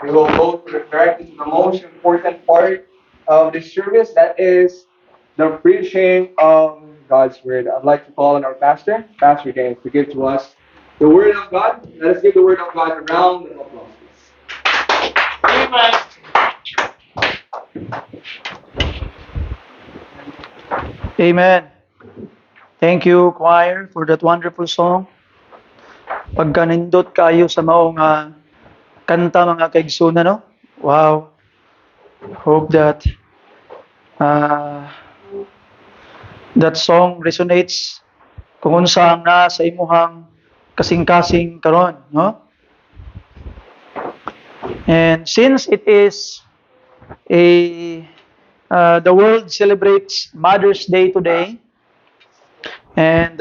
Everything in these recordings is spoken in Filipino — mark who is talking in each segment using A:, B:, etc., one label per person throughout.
A: We will go directly to the most important part of this service, that is the preaching of God's Word. I'd like to call on our pastor, Pastor James, to give to us the Word of God. Let us give the Word of God a round of applause,
B: Amen. Thank you, choir, for that wonderful song. Pagkanindot kayo sa maong kanta mga kaigsunan, no? Wow. Hope that uh, that song resonates kung unsa ang na sa imuhang kasing-kasing karon, no? And since it is a the world celebrates Mother's Day today, and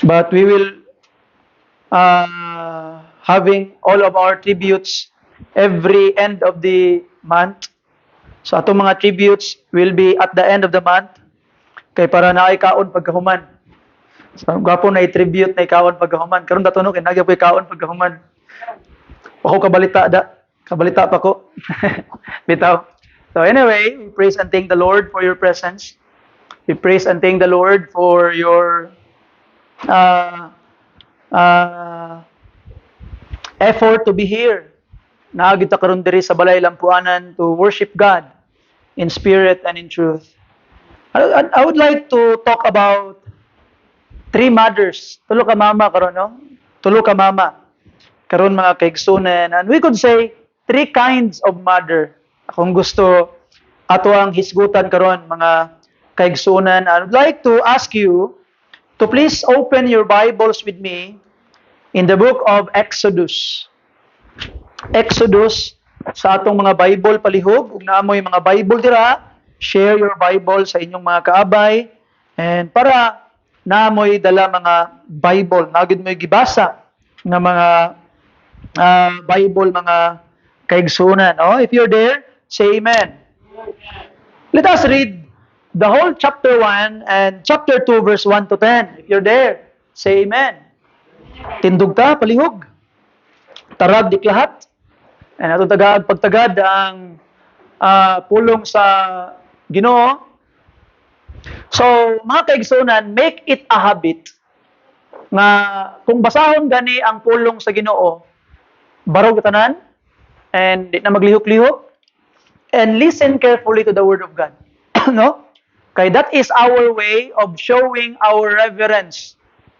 B: but we will having all of our tributes every end of the month. So atong mga tributes will be at the end of the month kay para na ay kaon pagkahuman. So gwapo na i-tribute na ikaon pagkahuman. Karon datono kay nagya ko ikaon pagkahuman. Ako kabalita da. Kabalita pa ko. Bitaw. So anyway, we praise and thank the Lord for your presence. We praise and thank the Lord for your uh, uh, effort to be here. Naagid ta karon diri sa Balay Lampuanan to worship God in spirit and in truth. I would like to talk about three mothers. Tulo ka mama karon, no? Tulo ka mama. Karon mga kaigsunan. And we could say three kinds of mother. Kung gusto ato ang hisgutan karon mga kaigsunan, I would like to ask you to please open your Bibles with me in the book of Exodus. Exodus sa atong mga Bible palihog. Ug naamoy mga Bible dira, share your Bible sa inyong mga kaabay and para naamoy dala mga Bible, nagid mo gibasa nga mga Bible mga kaigsunan. Oh, if you're there, say amen. Let us read the whole chapter 1 and chapter 2 verse 1 to 10. If you're there, say amen. Tindog ta palihog. Tarag di lahat. And ato tagad pagtagad ang pulong sa Ginoo. So, mga kaigsunan, make it a habit nga kung basahon gani ang pulong sa Ginoo, barog tanan and di na maglihok-lihok and listen carefully to the word of God. No? Kay that is our way of showing our reverence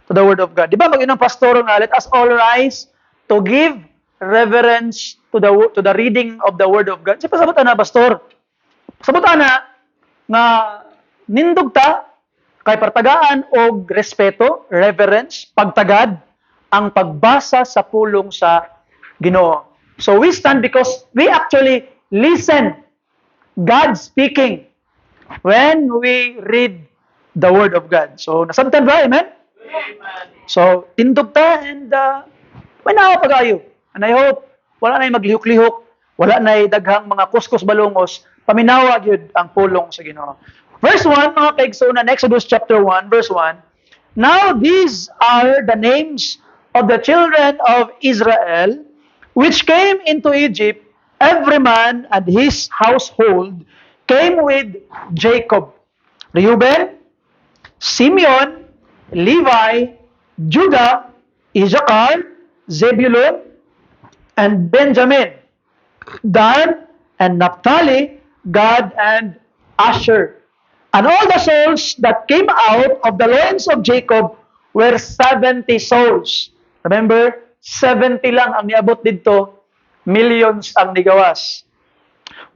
B: to the word of God. Di ba mag-inong pastor nga, let us all rise to give reverence to the reading of the word of God. Siya pasabot na, pastor. Sabot na nga nindog ta kay partagaan og respeto, reverence, pagtagad ang pagbasa sa pulong sa Ginoo. So we stand because we actually listen God speaking when we read the word of God. So nasabtan ba? Amen? Amen. So tindog ta and may nawa pagayo. And I hope wala na maglihok-lihok, wala na daghang mga kuskus balungos, paminawa gyud ang pulong sa Ginoo. Verse 1, mga kaigsunan, Exodus chapter 1, verse 1. Now these are the names of the children of Israel, which came into Egypt, every man and his household came with Jacob. Reuben, Simeon, Levi, Judah, Issachar, Zebulun, and Benjamin, Dan and Naphtali, Gad and Asher. And all the souls that came out of the loins of Jacob were 70 souls. Remember, 70 lang ang niabot dito, millions ang nigawas.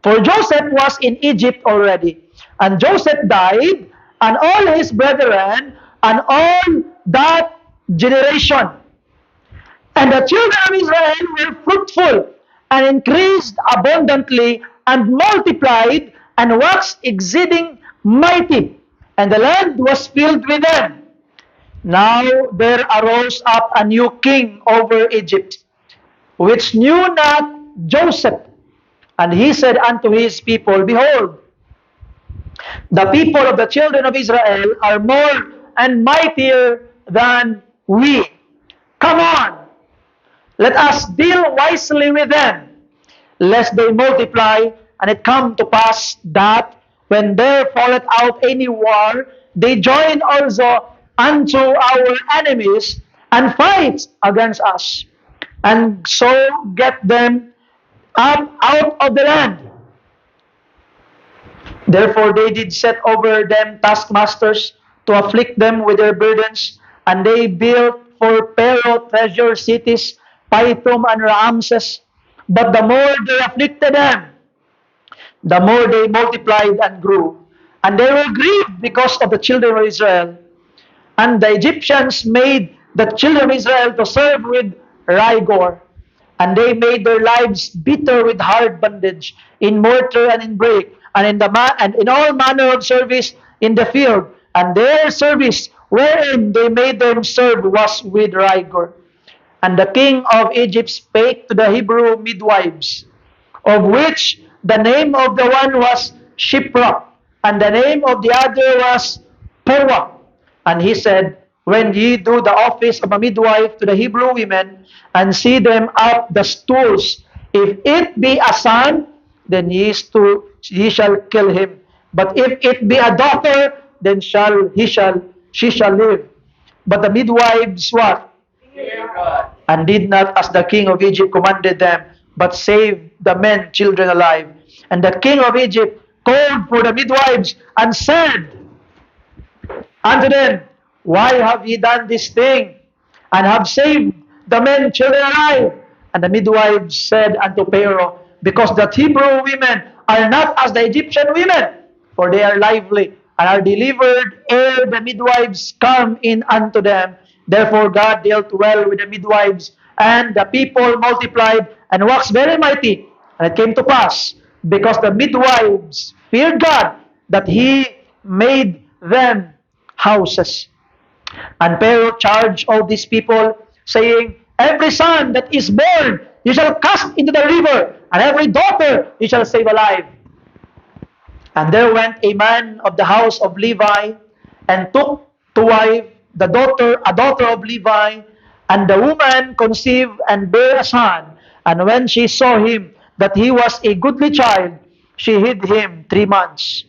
B: For Joseph was in Egypt already, and Joseph died, and all his brethren, and all that generation. And the children of Israel were fruitful, and increased abundantly, and multiplied, and waxed exceeding mighty, and the land was filled with them. Now there arose up a new king over Egypt, which knew not Joseph. And he said unto his people, Behold, the people of the children of Israel are more and mightier than we. Come on, Let us deal wisely with them, lest they multiply, and it come to pass that when there falleth out any war, they join also unto our enemies and fight against us, and so get them up out of the land. Therefore they did set over them taskmasters to afflict them with their burdens, and they built for Pharaoh treasure cities, Pithom and Ramses. But the more they afflicted them, the more they multiplied and grew. And they were grieved because of the children of Israel. And the Egyptians made the children of Israel to serve with rigor. And they made their lives bitter with hard bondage, in mortar and in brick, and and in all manner of service in the field. And their service wherein they made them serve was with rigor. And the king of Egypt spake to the Hebrew midwives, of which the name of the one was Shipra, and the name of the other was Puah. And he said, when ye do the office of a midwife to the Hebrew women, and see them up the stools, if it be a son, then ye shall kill him. But if it be a daughter, then she shall live. But the midwives what? And did not as the king of Egypt commanded them, but saved the men, children alive. And the king of Egypt called for the midwives and said unto them, why have ye done this thing, and have saved the men, children alive? And the midwives said unto Pharaoh, because the Hebrew women are not as the Egyptian women, for they are lively, and are delivered ere the midwives come in unto them. Therefore God dealt well with the midwives, and the people multiplied and waxed very mighty. And it came to pass, because the midwives feared God, that he made them houses. And Pharaoh charged all these people, saying, every son that is born you shall cast into the river, and every daughter you shall save alive. And there went a man of the house of Levi, and took to wife a daughter of Levi, and the woman conceived and bare a son. And when she saw him that he was a goodly child, she hid him 3 months.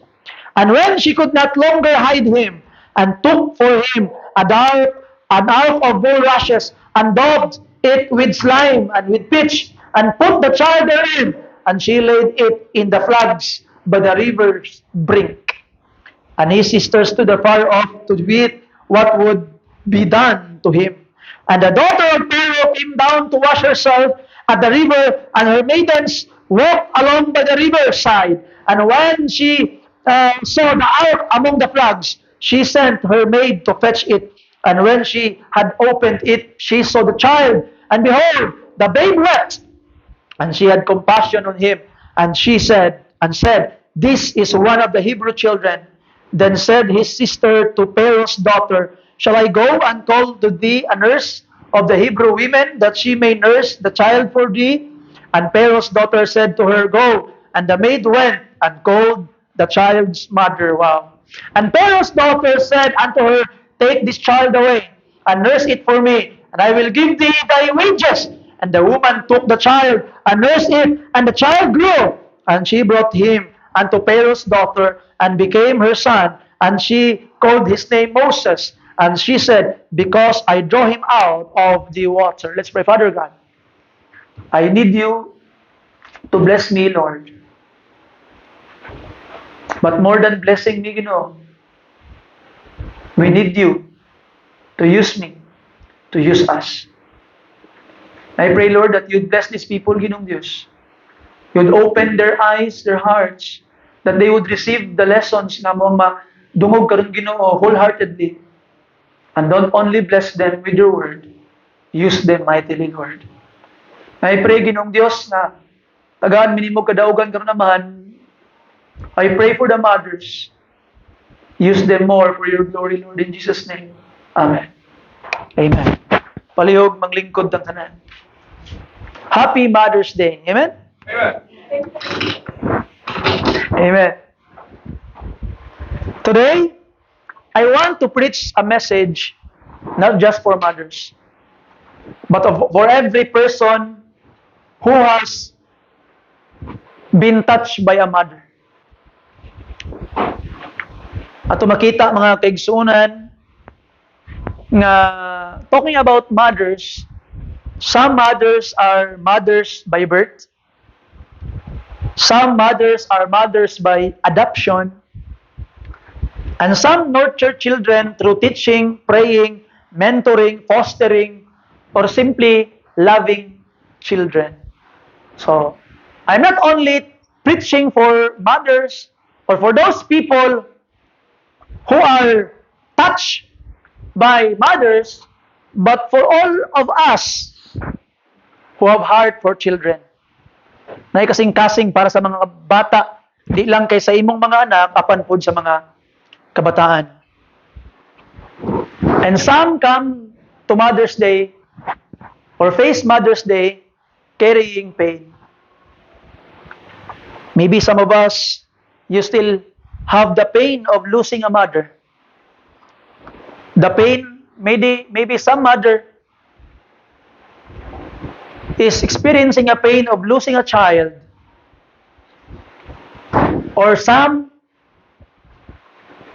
B: And when she could not longer hide him, and took for him an ark of bulrushes, and daubed it with slime and with pitch, and put the child therein, and she laid it in the flags by the river's brink. And his sister stood afar off to wit what would be done to him. And the daughter of Pharaoh came down to wash herself at the river, and her maidens walked along by the river side. And when she saw the ark among the flags, she sent her maid to fetch it. And when she had opened it, she saw the child, and behold, the babe wept. And she had compassion on him, and said, this is one of the Hebrew children. Then said his sister to Pharaoh's daughter, shall I go and call to thee a nurse of the Hebrew women, that she may nurse the child for thee? And Pharaoh's daughter said to her, go. And the maid went and called the child's mother. Wow. And Pharaoh's daughter said unto her, take this child away, and nurse it for me, and I will give thee thy wages. And the woman took the child, and nursed it, and the child grew. And she brought him unto Pharaoh's daughter, and became her son. And she called his name Moses. And she said, because I draw him out of the water. Let's pray. Father God, I need you to bless me, Lord. But more than blessing me, we need you to use me, to use us. I pray, Lord, that you'd bless these people, Ginong Diyos. You'd open their eyes, their hearts, that they would receive the lessons na mo dungog karon Ginoo wholeheartedly. And don't only bless them with your word, use them mightily, Lord. I pray, Ginong Diyos, na tagaan minimo kadaugan karon naman. I pray for the mothers. Use them more for your glory, Lord, in Jesus' name. Amen. Amen. Palihog manglingkod ng tanan. Happy Mother's Day. Amen?
A: Amen.
B: Amen. Today, I want to preach a message not just for mothers. but for every person who has been touched by a mother. Ato makita mga kaigsunan nga talking about mothers, some mothers are mothers by birth. Some mothers are mothers by adoption. And some nurture children through teaching, praying, mentoring, fostering, or simply loving children. So, I'm not only preaching for mothers or for those people who are touched by mothers, but for all of us who have heart for children. Na kasing-kasing para sa mga bata, di lang kay sa imong mga anak, apan pod sa mga kabataan. And some come to Mother's Day or face Mother's Day carrying pain. Maybe some of us, you still have the pain of losing a mother. The pain, maybe some mother is experiencing a pain of losing a child. Or some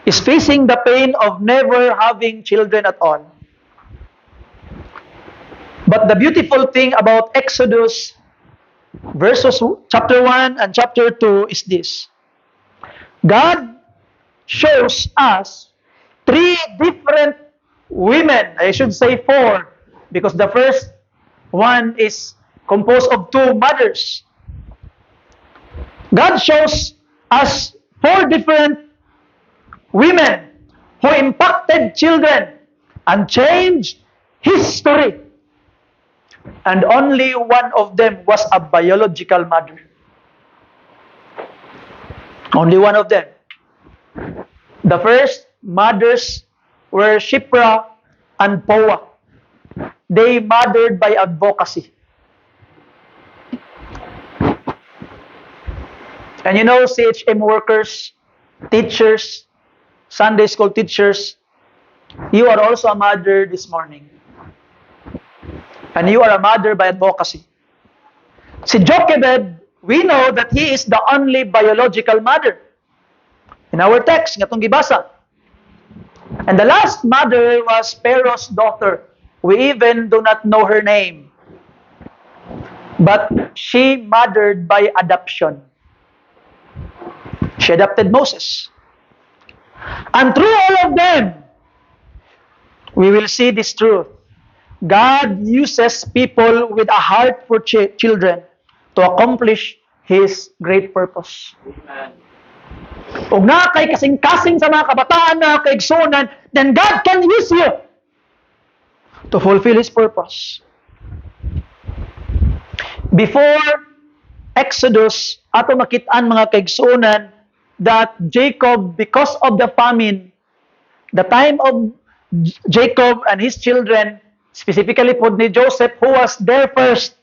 B: is facing the pain of never having children at all. But the beautiful thing about Exodus verses chapter 1 and chapter 2 is this. God shows us three different women. I should say four, because the first one is composed of two mothers. God shows us four different women who impacted children and changed history. And only one of them was a biological mother. Only one of them. The first mothers were Shipra and Poa. They mothered by advocacy. And you know, CHM workers, teachers, Sunday school teachers, you are also a mother this morning. And you are a mother by advocacy. Si Jochebed, we know that he is the only biological mother. In our text, nga itong gibasa. And the last mother was Pharaoh's daughter. We even do not know her name. But she mothered by adoption. She adopted Moses. And through all of them, we will see this truth. God uses people with a heart for children to accomplish His great purpose.
A: Amen.
B: Ug na kay kasing-kasing sa mga kabataan na kaigsunan, then God can use you to fulfill His purpose. Before Exodus, ato makitaan mga kaigsunan that Jacob, because of the famine, the time of Jacob and his children, specifically po ni Joseph, who was there first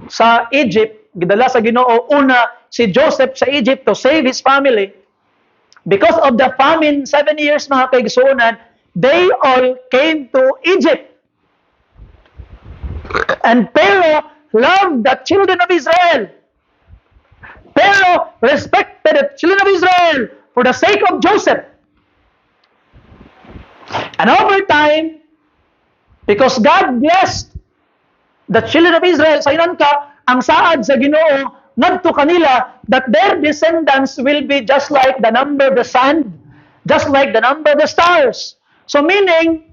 B: sa Egypt, gidala sa Ginoo una si Joseph sa Egypt to save his family. Because of the famine, 7 years mga kaigsunan, they all came to Egypt. And Pharaoh loved the children of Israel. Pharaoh respected the children of Israel for the sake of Joseph. And over time, because God blessed the children of Israel, sa inon ka, ang saad sa Ginoo ngadto kanila that their descendants will be just like the number of the sand, just like the number of the stars. So meaning,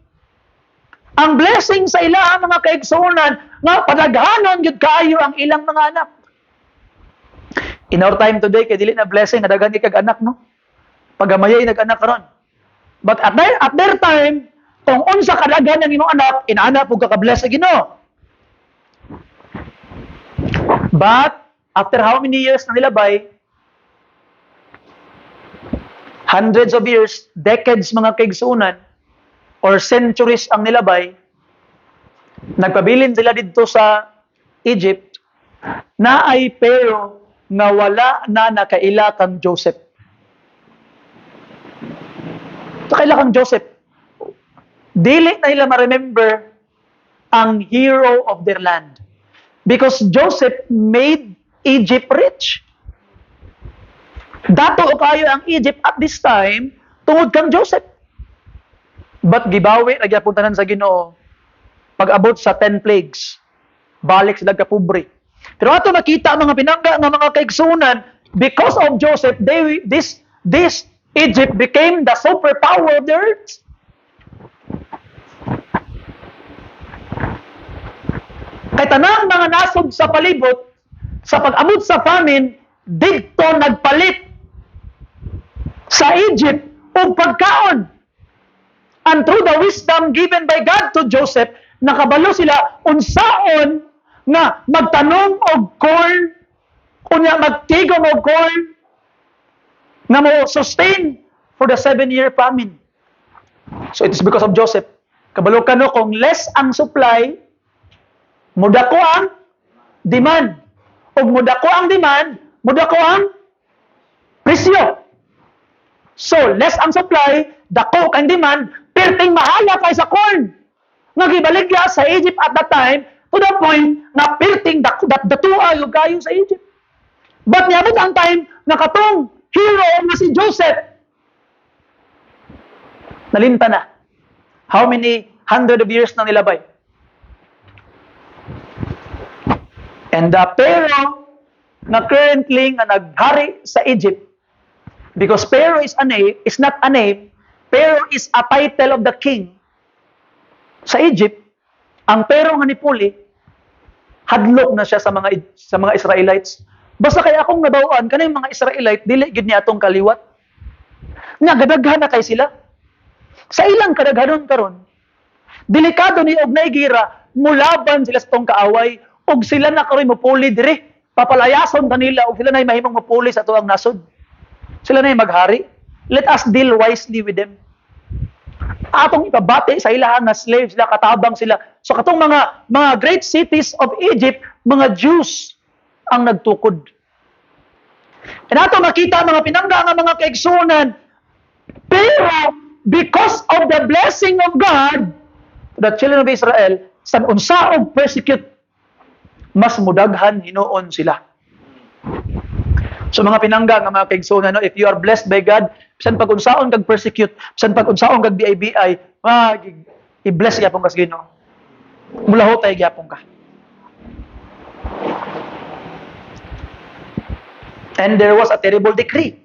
B: ang blessing sa ilang mga kaigsunan nga padaghanon gyud kaayo ang ilang mga anak. In our time today, kay dili na blessing nga daghan kag anak, no? Pagamayay nag-anak karon. But at their time, kung unsa kadaghan ang imong anak, inaana pug ka-bless sa Ginoo. But after how many years na nilabay? Hundreds of years, decades mga kaigsunan, or centuries ang nilabay, nagpabilin sila dito sa Egypt, na ay pero nga wala na nakaila kang Joseph. Nakaila kang Joseph. Dili na nila ma-remember ang hero of their land. Because Joseph made Egypt rich. Dato o kayo ang Egypt at this time, tungod kang Joseph. But gibawi, nagyapuntanan sa Ginoo, pag-abot sa 10 plagues, balik sila kapobre. Pero ato makita ang mga pinangga ng mga kaigsunan, because of Joseph, this Egypt became the superpower of the earth. Kay tanang mga nasod sa palibot, sa pag-abot sa famine, dito nagpalit sa Egypt o pagkaon. And through the wisdom given by God to Joseph, nakabalo sila unsaon nga magtanong og corn, unya magtigom og corn, nga mo sustain for the 7-year famine. So it is because of Joseph. Kabalo ka no, kung less ang supply, mudako ang demand. Og mudako ang demand, mudako ang presyo. So, less ang supply, dako ang demand, perting mahala kay sa corn. Nga gibaligya sa Egypt at that time, to the point na perting datuwa yung kayo sa Egypt. But niabot ang time na katong hero na si Joseph, nalimta na. How many hundred of years na nilabay? And the Pharaoh na currently nga naghari sa Egypt, because Pharaoh is not a name, Pharaoh is a title of the king. Sa Egypt, ang Pharaoh nga nipuli, hadlok na siya sa mga Israelites. Basta kaya akong nabawaan, kanang mga Israelite, dili gid niya atong kaliwat. Nga gadaghan na kay sila. Sa ilang kadaghanon karon, delikado ni og naigira, mulaban sila sa tong kaaway, og sila na karoy mopuli diri. Papalayason kanila og sila na mahimong mopuli sa tuang nasod. Sila na maghari. Let us deal wisely with them. Atong ipabati sa ilahan na slaves sila, katabang sila. So katong mga great cities of Egypt, mga Jews ang nagtukod. And ato makita mga pinangga nga mga kaigsunan, pero because of the blessing of God, the children of Israel, sa unsaog persecute, mas mudaghan hinuon sila. So mga pinangga nga mga kaigsunan, no, if you are blessed by God, bisan pag unsaon kag persecute, bisan pag unsaon kag BIBI, i-bless gyapon ka sa Ginoo. Mulahot tay gyapon ka. And there was a terrible decree.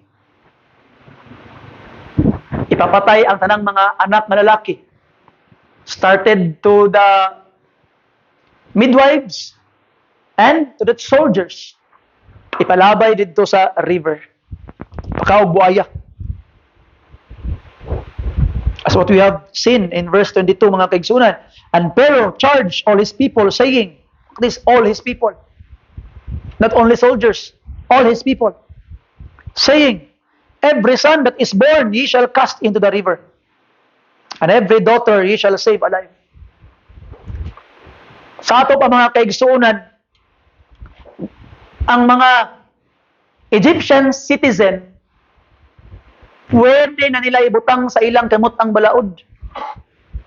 B: Ipapatay ang tanang mga anak na lalaki. Started to the midwives and to the soldiers. Ipalabay dito sa river. Pakaw buaya. As what we have seen in verse 22, mga kaigsunan. And Pharaoh charged all his people, saying, this all his people, not only soldiers, all his people, saying, every son that is born ye shall cast into the river, and every daughter ye shall save alive. Sa ato pa mga kaigsunan, ang mga Egyptian citizen, pwede na nila ibutang sa ilang kamot ang balaod.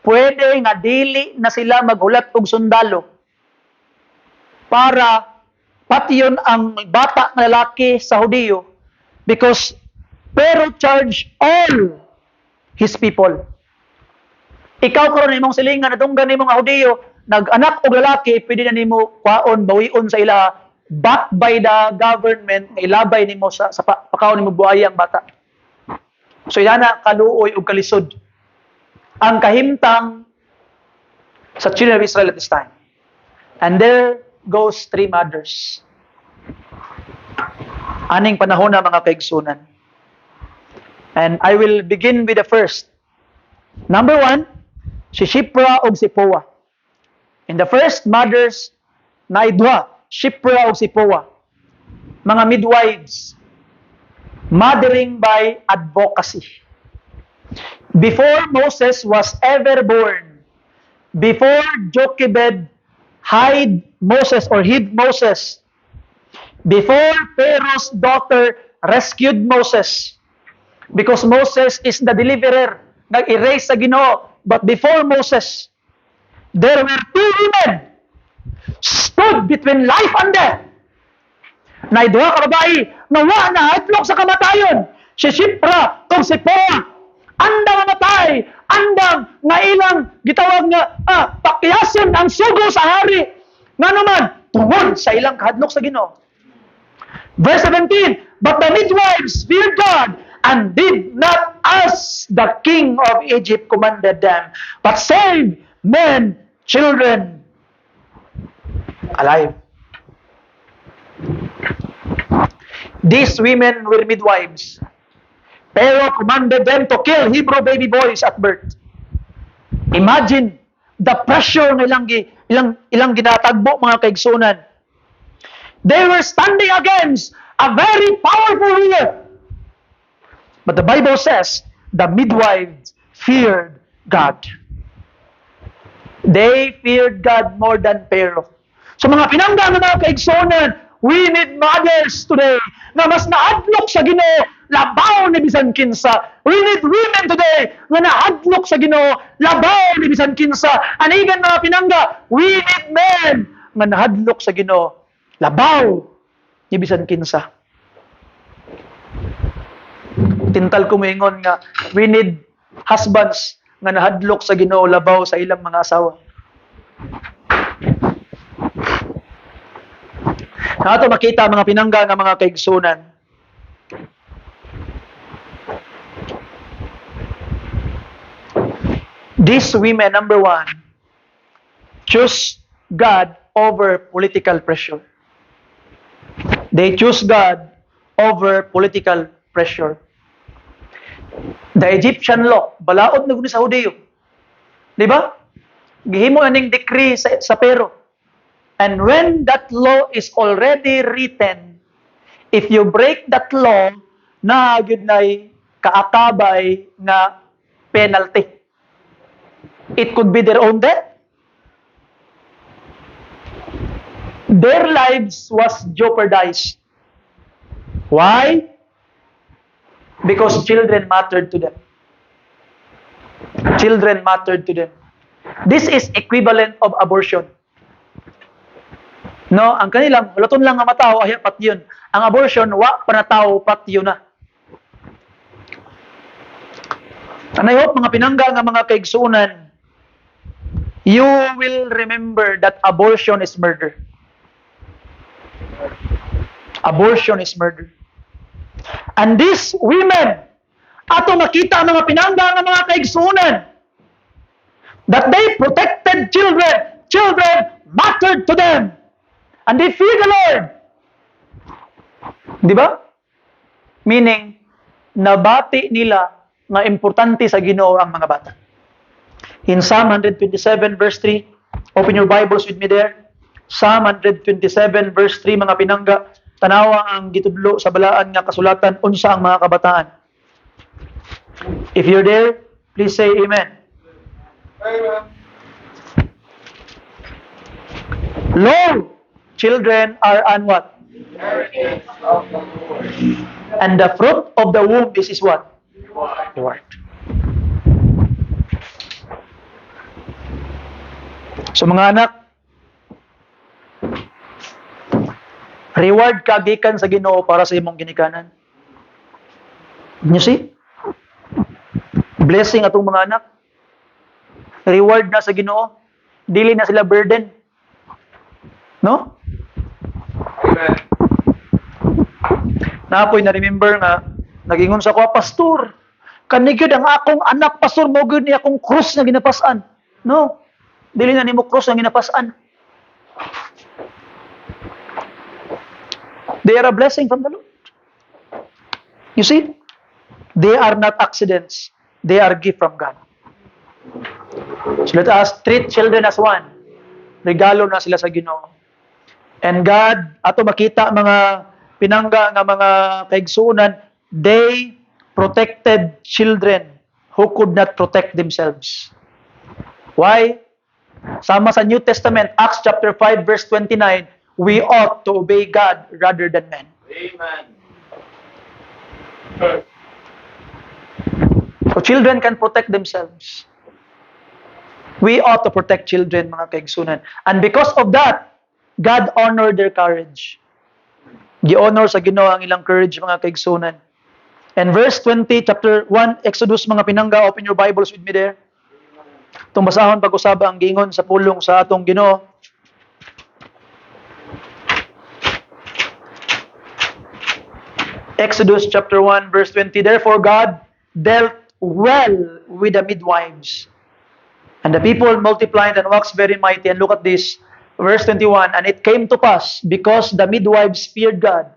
B: Pwede nga dili na sila maghulat og sundalo para patiyon ang bata na lalaki sa Hudiyo, because Pharaoh charge all his people. Ikaw karon imong silingan atong gani mga Hudiyo, nag-anak og lalaki, pwede na nimo kwaon bawion sa ila, backed by the government, ilabay nimo sa pakaw nimo buhaya ang bata. So yana kaluoy og kalisod ang kahimtang sa children of Israel at this time. And there goes 3 mothers. Aning panahon na mga kaigsunan. And I will begin with the first. Number 1, si Shipra og si Puah. In the first mothers, naidwa, Shipra og si Puah. Mga midwives, mothering by advocacy. Before Moses was ever born, before Jochebed hid Moses, before Pharaoh's daughter rescued Moses, because Moses is the deliverer, nag-erase sa Ginoo, but before Moses, there were two women stood between life and death. Na duha ka babae na wa na hadlok sa kamatayon. Si Shipra ug si Poa. Andang namatay, andang nga ilang gitawag nga pakyason ang sugo sa hari. Nga naman tungod sa ilang kahadlok sa Ginoo. Verse 17, but the midwives feared God and did not as the king of Egypt commanded them, but saved men, children alive. These women were midwives. Pharaoh commanded them to kill Hebrew baby boys at birth. Imagine the pressure na ilang ginatagbo mga kaigsunan. They were standing against a very powerful ruler. But the Bible says the midwives feared God. They feared God more than Pharaoh. So mga pinangga na mga kaigsunan, we need mothers today na mas naadlok sa Ginoo, labaw ni bisan kinsa. We need women today na naadlok sa Ginoo, labaw ni bisan kinsa. Anigan mga pinangga, we need men na naadlok sa Ginoo, labaw ni bisan kinsa. Tintal ko moingon nga, we need husbands nga nahadlok sa Ginoo, labaw sa ilang mga asawa. Ato makita mga pinangga nga mga kaigsunan. These women, number one, choose God over political pressure. They choose God over political pressure. The Egyptian law, balaod na guni sa Hudeo. Di ba? Gihimo aning decree sa Pero. And when that law is already written, if you break that law, na gyud nay kaakabay nga penalty. It could be their own death. Their lives was jeopardized. Why? Because children mattered to them. Children mattered to them. This is equivalent of abortion. No, ang kanilang laton lang nga mataw ay patyon. Ang abortion wa panataw patyon na. And I hope mga pinangga nga mga kaigsunan, you will remember that abortion is murder. Abortion is murder. And these women, ato makita mga pinangga nga mga kaigsunan, that they protected children. Children mattered to them. And they fear the Lord. Di ba? Meaning, nabati nila nga importante sa Ginoo ang mga bata. In Psalm 127 verse 3, open your Bibles with me there. Psalm 127 verse 3, mga pinangga, tanawa ang gitudlo sa balaan nga kasulatan unsa ang mga kabataan. If you're there, please say amen.
A: Amen.
B: Lo, children are on what?
A: Heritage of the Lord.
B: And the fruit of the womb is what? Reward. So mga anak, reward ka gikan sa Ginoo para sa imong ginikanan. You see? Blessing atong mga anak. Reward na sa Ginoo. Dili na sila burden. No?
A: Amen.
B: Napoy na remember nga nagingon sa ko, pastor, kanigid ang akong anak, pastor, mo gyud ni akong cross nga ginapasan. No. Dili na nimo cross nga ginapasan. They are a blessing from the Lord. You see? They are not accidents. They are a gift from God. So let us treat children as one. Regalo na sila sa Ginoo. And God, ato makita mga pinangga nga mga kaigsunan, they protected children who could not protect themselves. Why? Sama sa New Testament, Acts chapter 5 verse 29, we ought to obey God rather than men.
A: Amen.
B: So children can protect themselves. We ought to protect children, mga kaigsunan. And because of that, God honored their courage. Gi-honor sa Ginoo ang ilang courage, mga kaigsunan. And verse 20, chapter 1, Exodus, mga pinangga, open your Bibles with me there. Itong basahon pag-usaba ang gingon sa pulong sa atong Ginoo. Exodus chapter 1 verse 20, therefore God dealt well with the midwives. And the people multiplied and waxed very mighty. And look at this, verse 21, and it came to pass, because the midwives feared God,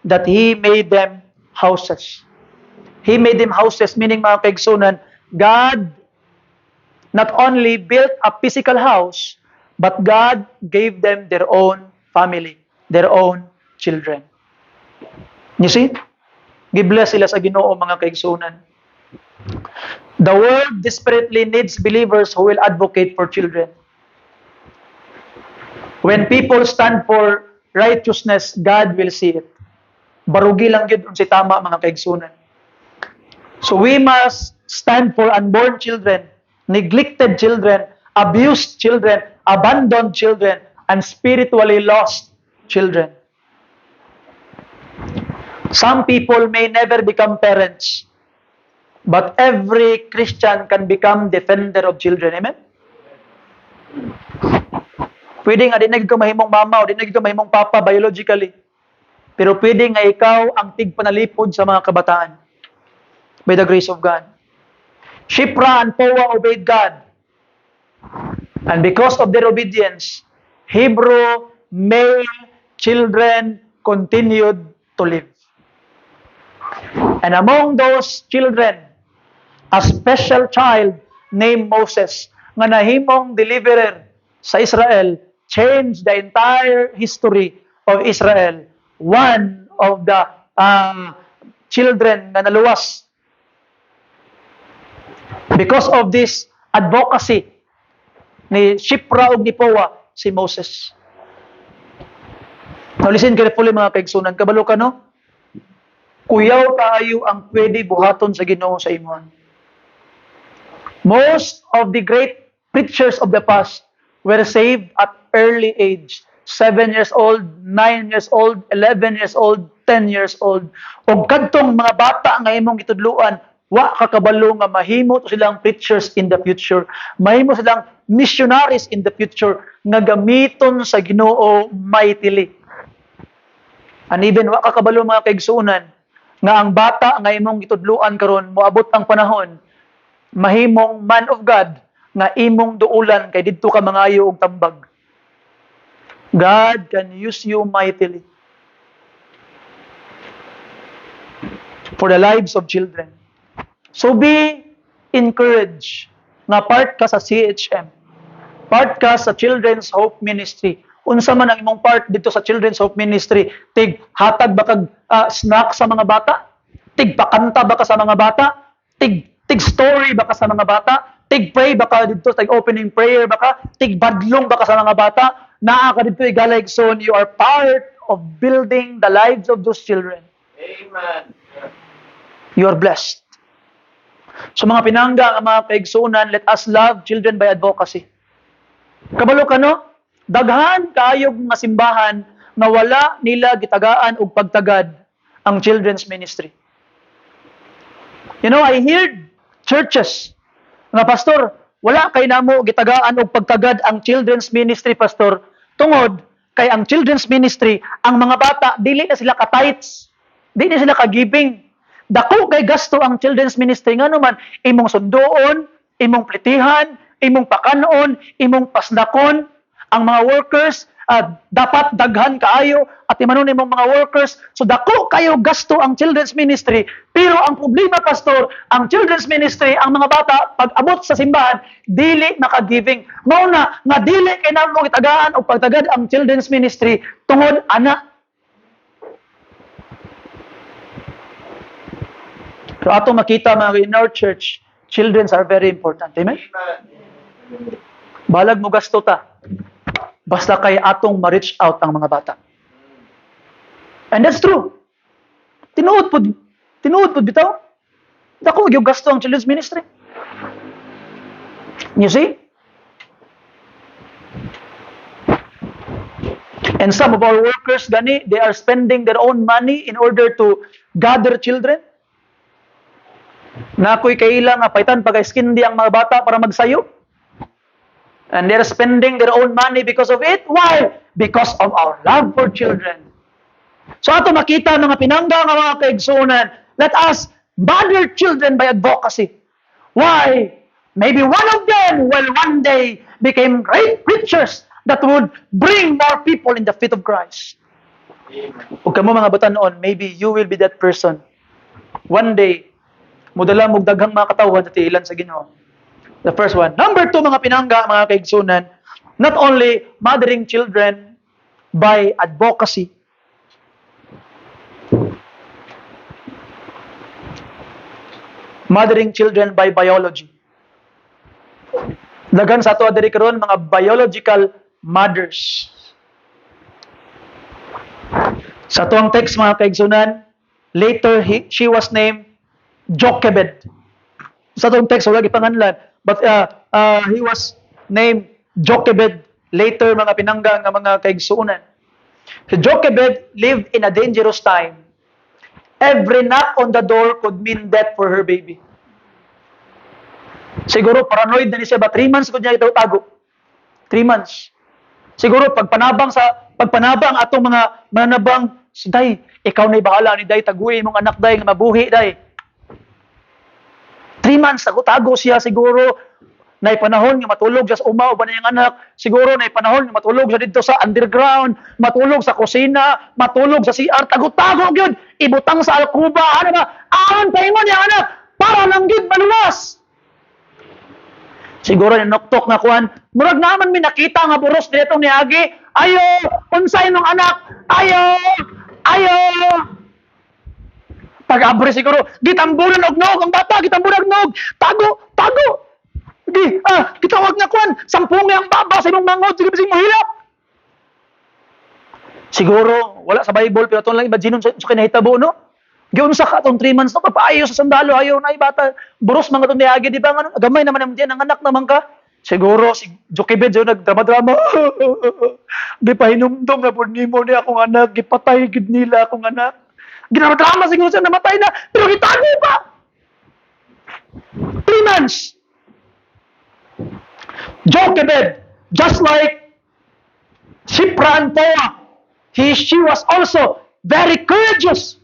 B: that He made them houses. He made them houses, meaning, mga kaigsunan, God not only built a physical house, but God gave them their own family, their own children. You see? Gibless sila sa Ginoo, mga kaigsunan. The world desperately needs believers who will advocate for children. When people stand for righteousness, God will see it. Barugi lang yun si tama, mga kaigsunan. So we must stand for unborn children, neglected children, abused children, abandoned children, and spiritually lost children. Some people may never become parents, but every Christian can become defender of children. Amen? Pwede nga, di na ka mahimong mama o di na ka mahimong papa biologically. Pero pwede nga ikaw ang tigpanalipod sa mga kabataan. By the grace of God. Shipra and Poa obeyed God. And because of their obedience, Hebrew male children continued to live. And among those children, a special child named Moses, nga nahimong deliverer sa Israel, changed the entire history of Israel. One of the children na naluwas. Because of this advocacy ni Shipra ug ni Poa, si Moses. Now listen carefully, mga kaigsunan, kabalo ka no? Kuyaw kaayo ang pwede buhaton sa Ginoo sa imong. Most of the great preachers of the past were saved at early age. 7 years old, 9 years old, 11 years old, 10 years old. O kadtong mga bata nga imong gitudluan, wa kakabalo nga mahimo to silang preachers in the future. Mahimo silang missionaries in the future nga gamiton sa Ginoo mightily. And even wa kakabalo, mga kaigsunan, nga ang bata nga imong gitudluan karon moabot ang panahon mahimong man of God nga imong duulan kay didto ka mangayo og tambag. God can use you mightily for the lives of children. So be encouraged nga part ka sa CHM. Part ka sa Children's Hope Ministry. Unsa man ang imong part dito sa Children's Hope Ministry? Tig hatag ba kag snack sa mga bata? Tig pakanta ba ka sa mga bata? Tig story ba ka sa mga bata? Tig pray ba ka dito, tig opening prayer ba ka? Tig badlong ba ka sa mga bata? Naa ka dito igalayson, you are part of building the lives of those children.
A: Amen.
B: You are blessed. So mga pinangga, mga kaigsunan, let us love children by advocacy. Kabalo ka no? Daghan kaayog nga simbahan na wala nila gitagaan og pagtagad ang children's ministry. You know, I heard churches nga, pastor, wala kay namo gitagaan og pagtagad ang children's ministry, pastor, tungod kay ang children's ministry, ang mga bata dili na sila ka-tithes, dili na sila ka-giving. Dako kay gasto ang children's ministry, nga naman imong sundoon, imong plitihan, imong pakanon, imong pasnakon. Ang mga workers dapat daghan kaayo at imanon imong mga workers. So dako kayo gasto ang children's ministry. Pero ang problema, pastor, ang children's ministry, ang mga bata pag abot sa simbahan dili naka-giving. Mao na nga dili kay namo gitagaan og pagtagad ang children's ministry tungod ana. Pero ato makita, mga in our church, children are very important. Amen? Balag mo gasto ta. Basta kay atong ma-reach out ang mga bata. And that's true. Tinuod po bitaw. Dako gyud gasto ang children's ministry. You see? And some of our workers, gani, they are spending their own money in order to gather children. Na ako'y kailang paitan pag-skindi ang mga bata para magsayo. And they're spending their own money because of it. Why? Because of our love for children. So ato makita mga pinangga nga mga kaigsunan, let us mother children by advocacy. Why? Maybe one of them will one day become great preachers that would bring more people in the feet of Christ. Huwag ka mo mga batanon, maybe you will be that person. One day, mudala mong daghang mga katawan sa tiilan sa Ginoo. The first one. Number 2, mga pinangga, mga kaigsunan, not only mothering children by advocacy, mothering children by biology. Dagan sa ato diri karon mga biological mothers. Sa tuang text mga kaigsunan, later she was named Jochebed. Sa tuang text wala gipanganlan, but he was named Jochebed later mga pinangga nga mga kaigsunan. Si Jochebed lived in a dangerous time. Every knock on the door could mean death for her baby. Siguro paranoid na ni siya ba 3 months ko niya itago. 3 months. Siguro pagpanabang atong mga mananabang, day, ikaw na'y bahala ni day, taguin mong anak day, nga mabuhi day. 3 months, tago siya siguro, na'y panahon nga matulog siya sa umaw ba na yung anak, siguro na'y panahon nga matulog siya dito sa underground, matulog sa kusina, matulog sa CR, tago-tago yun, ibutang sa alkuba, ano ba, aon paingon yung anak, para lang yun maluwas. Siguro yung noktok nga kuhan, murag naman may nakita nga buros dito ni Agi, ayo, unsay nung anak, ayo, pag-abre siguro, gitambunan og nog, ang bata, gitambunan og nog, tago, kitawag nga kuhan, sampung ang baba sa imong mangod, sige bising mohilap. Siguro, wala sa Bible, pero ito lang imagine sa kinahitabo, no? Giunsa ka itong 3 months na papaayo sa sandalo, ayaw na ibata, buros mga itong niagi, di ba? Gamay naman naman diyan, ang anak naman ka. Siguro, si Jochebed, nagdrama-drama, di pa hinumdum na po mo niya akong anak, gipatay gid nila akong anak. Ginama-drama siguro siya, namatay na, pero gitago pa! 3 months! Jochebed, just like Shipra and Poa, she was also very courageous.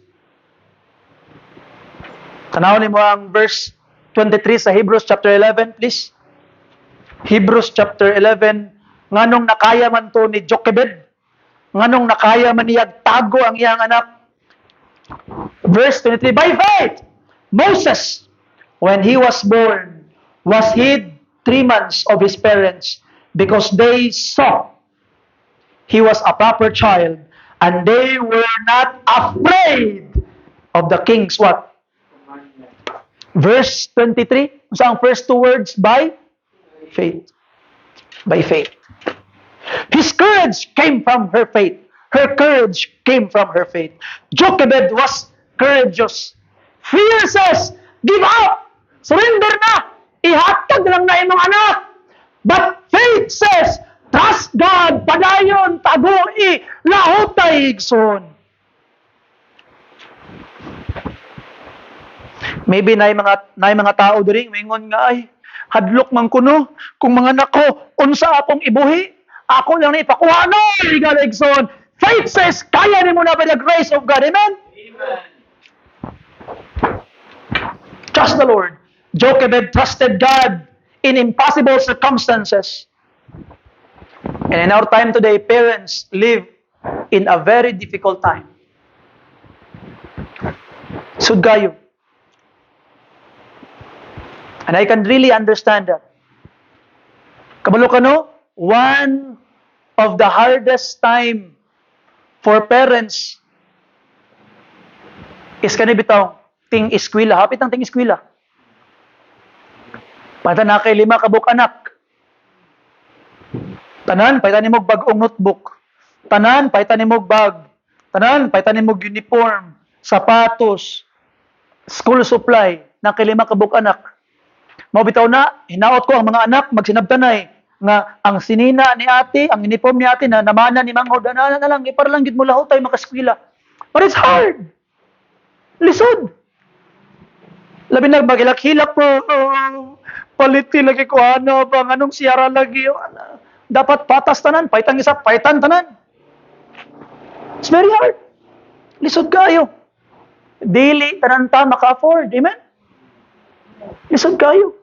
B: Tanawin mo ang verse 23 sa Hebrews chapter 11, please. Hebrews chapter 11, nganong nakaya man to ni Jochebed, nganong nakaya man niya tago ang iyang anak. Verse 23, by faith, Moses, when he was born, was hid 3 months of his parents, because they saw he was a proper child, and they were not afraid of the king's what? Verse 23, sa ang first 2 words, by faith. By faith. His courage came from her faith. Her courage came from her faith. Jochebed was courageous. Fear says, give up! Surrender na! Ihatag lang na imong anak! But faith says, trust God, padayon, tago-i, lahutay, igsoon. Maybe na mga tao diri mingon nga ay hadlok man kuno kung mga nako unsa akong ibuhi ako lang ni ipakuha no igaligson. Faith says kaya nimo na by the grace of God. Amen. Trust the Lord. Jochebed trusted God in impossible circumstances. And in our time today, parents live in a very difficult time. Sud kayo. And I can really understand that. Kabalo ka no? One of the hardest time for parents is kanibitaw ting eskwela. Hapit ang ting eskwela. Pata na kay 5 kabuk anak. Tanan, paitan mo bagong notebook. Tanan, paitan mo bag. Tanan, paitan mo uniform, sapatos, school supply, na kay 5 kabuk anak. Mao bitaw na, hinaot ko ang mga anak, magsinabtanay. nga ang sinina ni ate, ang uniform ni ate na namana ni manghod na lang para lang gid mo lahot tayo makaskwela. But it's hard. Lisod. Labi na magilak-hilak po. Paliti lagi ko ano bang anong siyara lagi. Dapat patas tanan, paitan isa, paitan tanan. It's very hard. Lisod kayo. Daily tanan ta maka-afford. Amen? Lisod kayo.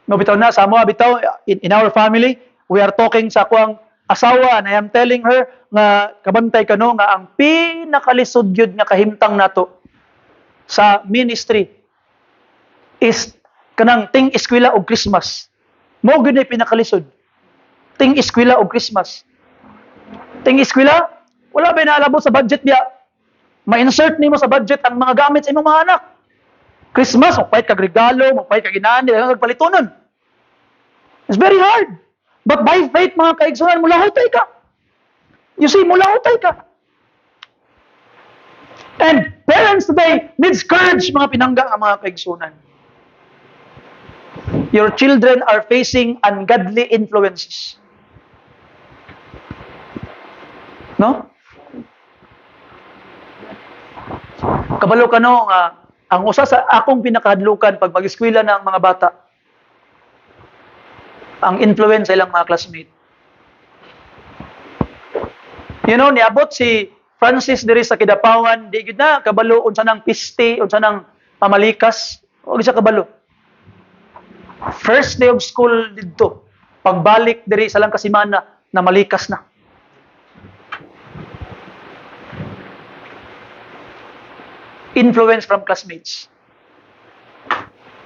B: No, bitaw na, sa mo, bitaw, in our family, we are talking sa akong asawa, and I am telling her, nga, kabantay ka no, nga ang pinakalisod yun nga kahimtang nato sa ministry is kanang ting eskwela og Christmas. Mo gyud ay pinakalisod. Ting eskwela og Christmas. Ting eskwela, wala ba naalabot sa budget niya? Ma-insert nimo sa budget ang mga gamit sa imong mga anak. Christmas, magpahit kag regalo, magpahit kag inani, nagpalitonon. It's very hard. But by faith, mga kaigsunan, mulahutay ka. You see, mulahutay ka. And parents today needs courage, mga pinangga ang mga kaigsunan. Your children are facing ungodly influences. No? Kabalo ka no, ang usa sa akong pinakahadlukan pag mag-eskwela ng mga bata, ang influence sa ilang mga classmate. You know, niabot si Francis diri sa Kidapawan, di gid na kabalo unsa nang piste, unsa nang pamalikas, og sa kabalo. First day of school didto, pagbalik diri sa lang kasimana na malikas na. Influence from classmates.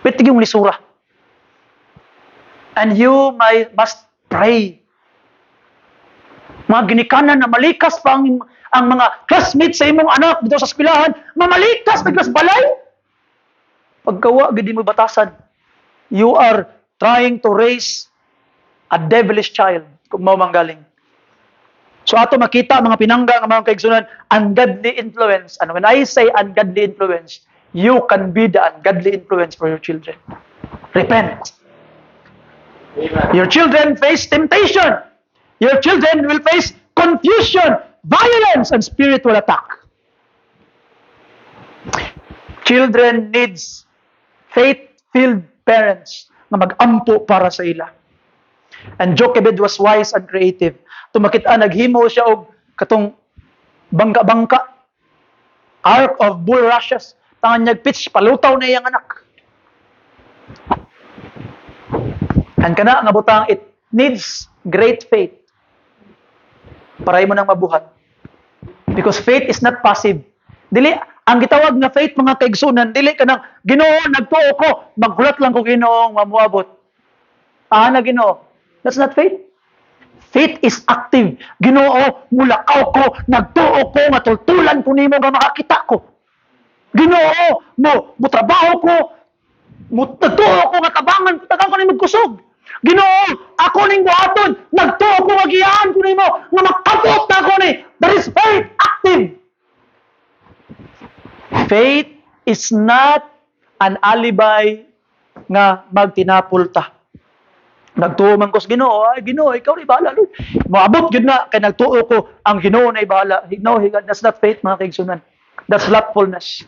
B: Pwede yung lisura. And you must pray. Mga ginikanan na malikas pa ang mga classmates sa imong anak dito sa eskwelahan, mamalikas, naglas balay. Pagkawa, gidi mo batasan. You are trying to raise a devilish child, kung mo manggaling. So ato makita mga pinangga ng mga kaigsunan, ungodly influence. And when I say ungodly influence, you can be the ungodly influence for your children. Repent. Amen. Your children face temptation. Your children will face confusion, violence, and spiritual attack. Children needs faith-filled parents na mag-ampo para sa ila. And Jochebed was wise and creative. Tumakita, naghimo siya og katong bangka-bangka, ark of bulrushes, tangan niya pitch, palutaw na iyang anak. And kana nga butang, it needs great faith para imo nang mabuhat. Because faith is not passive. Dili, ang gitawag na faith, mga kaigsunan, dili ka nang, Ginoo, nagtuo ko, maghulat lang ko Ginoo, mamuabot. Na Ginoo. That's not faith. Faith is active. Ginoo, mulakaw ko, nagtuo ko, matultulan ko nimo nga makakita ko. Ginoo, mutrabaho ko, nagtuo ko, nga tabangan ko, tagang ko nimo kusog. Ginoo, ako ning buhaton, nagtuo ko, magiyaan ko nimo, nga makabot na ko ni. That is faith, active. Faith is not an alibi nga magtinapol ta. Nagtuo man ko sa Ginoo, ay Ginoo, ikaw rin bahala. Maabot yun na, kaya nagtuo ko, ang Ginoo na bahala. No, that's not faith, mga kaigsunan. That's slothfulness.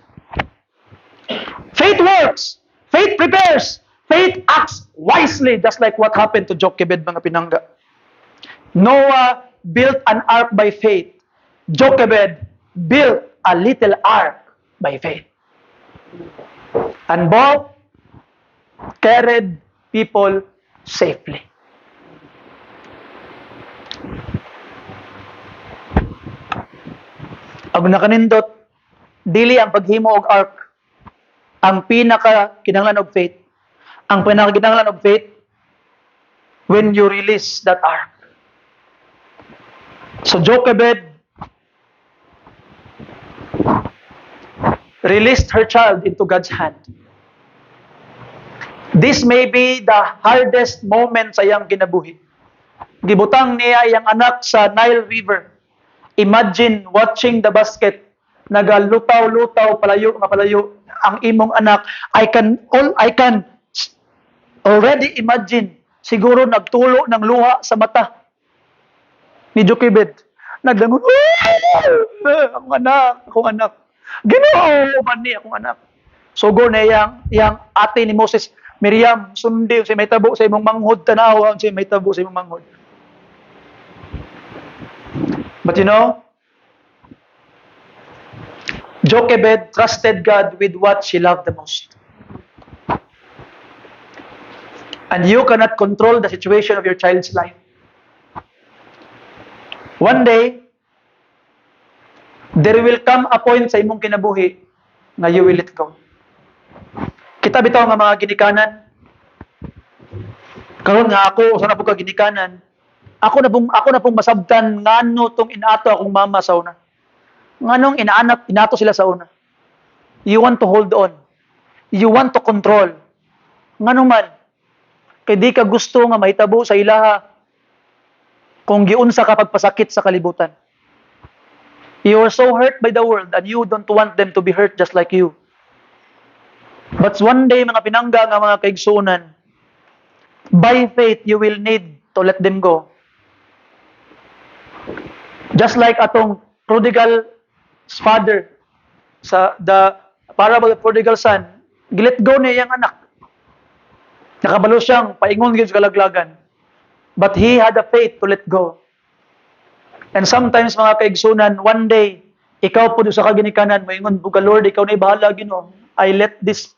B: Faith works. Faith prepares. Faith acts wisely, just like what happened to Jochebed, mga pinangga. Noah built an ark by faith. Jochebed built a little ark by faith. And both carried people safely. Ang nakanindot, dili ang paghimo og ark ang pinaka kinahanglan og faith. Ang pinaka kinahanglan og faith when you release that ark. So Jochebed released her child into God's hand. This may be the hardest moment sa iyang kinabuhi. Gibutang niya iyang anak sa Nile River. Imagine watching the basket. Nagalutaw-lutaw, palayo ang imong anak. I can already imagine siguro nagtulo ng luha sa mata ni Jochebed. Nagdangon, akong anak, akong anak. Ginoo man ni akong anak. Sugod na yang ate ni Moses, Miriam, sundi si may tabo sa imong manghod, tanawa si may tabo sa imong manghod. But you know, Jochebed trusted God with what she loved the most. And you cannot control the situation of your child's life. One day, there will come a point sa imong kinabuhi na you will let go. Kita bitaw nga mga ginikanan. Karon nga ako, usa na po ka ginikanan. Ako na pong masabtan ngano tong inato akong mama sa una. Nganong inato sila sa una. You want to hold on. You want to control. Ngano man, kay di ka gusto nga mahitabo sa ilaha kung giunsa ka pagpasakit sa kalibutan. You are so hurt by the world and you don't want them to be hurt just like you. But one day, mga pinangga nga mga kaigsunan, by faith, you will need to let them go. Just like atong prodigal father, sa the parable of prodigal son, gilet go niya yung anak. Nakabalo siyang paingon gyud sa kalaglagan. But he had the faith to let go. And sometimes mga kaigsunan, one day, ikaw po sa kaginikanan, moingon po ka, Lord, ikaw na bahala, Ginoo. I let this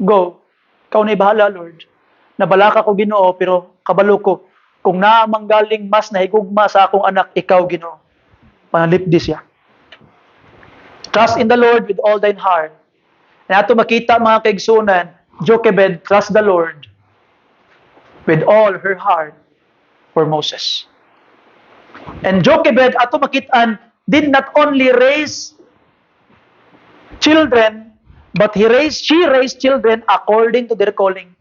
B: go. Ikaw na bahala, Lord. Nabala ka ko, Ginoo, pero kabalo ko, kung naamanggaling mas nahigugma sa akong anak, ikaw, Ginoo. Panalip this ya. Trust in the Lord with all thine heart. And ato makita mga kaigsunan, Jochebed trust the Lord with all her heart for Moses. And Jochebed, ato makitaan, did not only raise children, but she raised children according to their calling.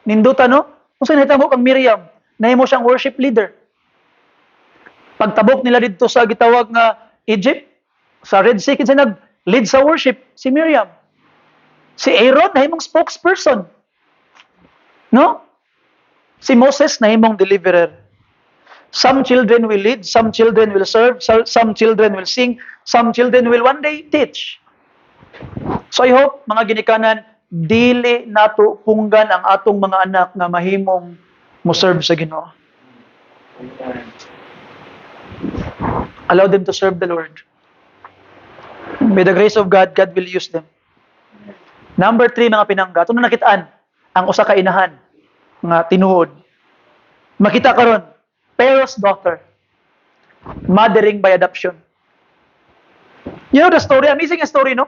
B: Ninduta, no? Kung saan hitamo kang Miriam, nahimo siyang worship leader. Pagtabok nila dito sa gitawag nga Egypt, sa Red Sea, kinsa nag-lead sa worship, si Miriam. Si Aaron, nahimong spokesperson. No? Si Moses, nahimong deliverer. Some children will lead, some children will serve, some children will sing, some children will one day teach. So I hope, mga ginikanan, dili nato punggan ang atong mga anak na mahimong mo-serve sa Ginoo. Allow them to serve the Lord. With the grace of God, God will use them. Number 3, mga pinangga, ito na nakitaan, ang usa ka inahan, nga tinuod. Makita karon, Pharaoh's daughter, mothering by adoption. You know the story? Amazing story, no?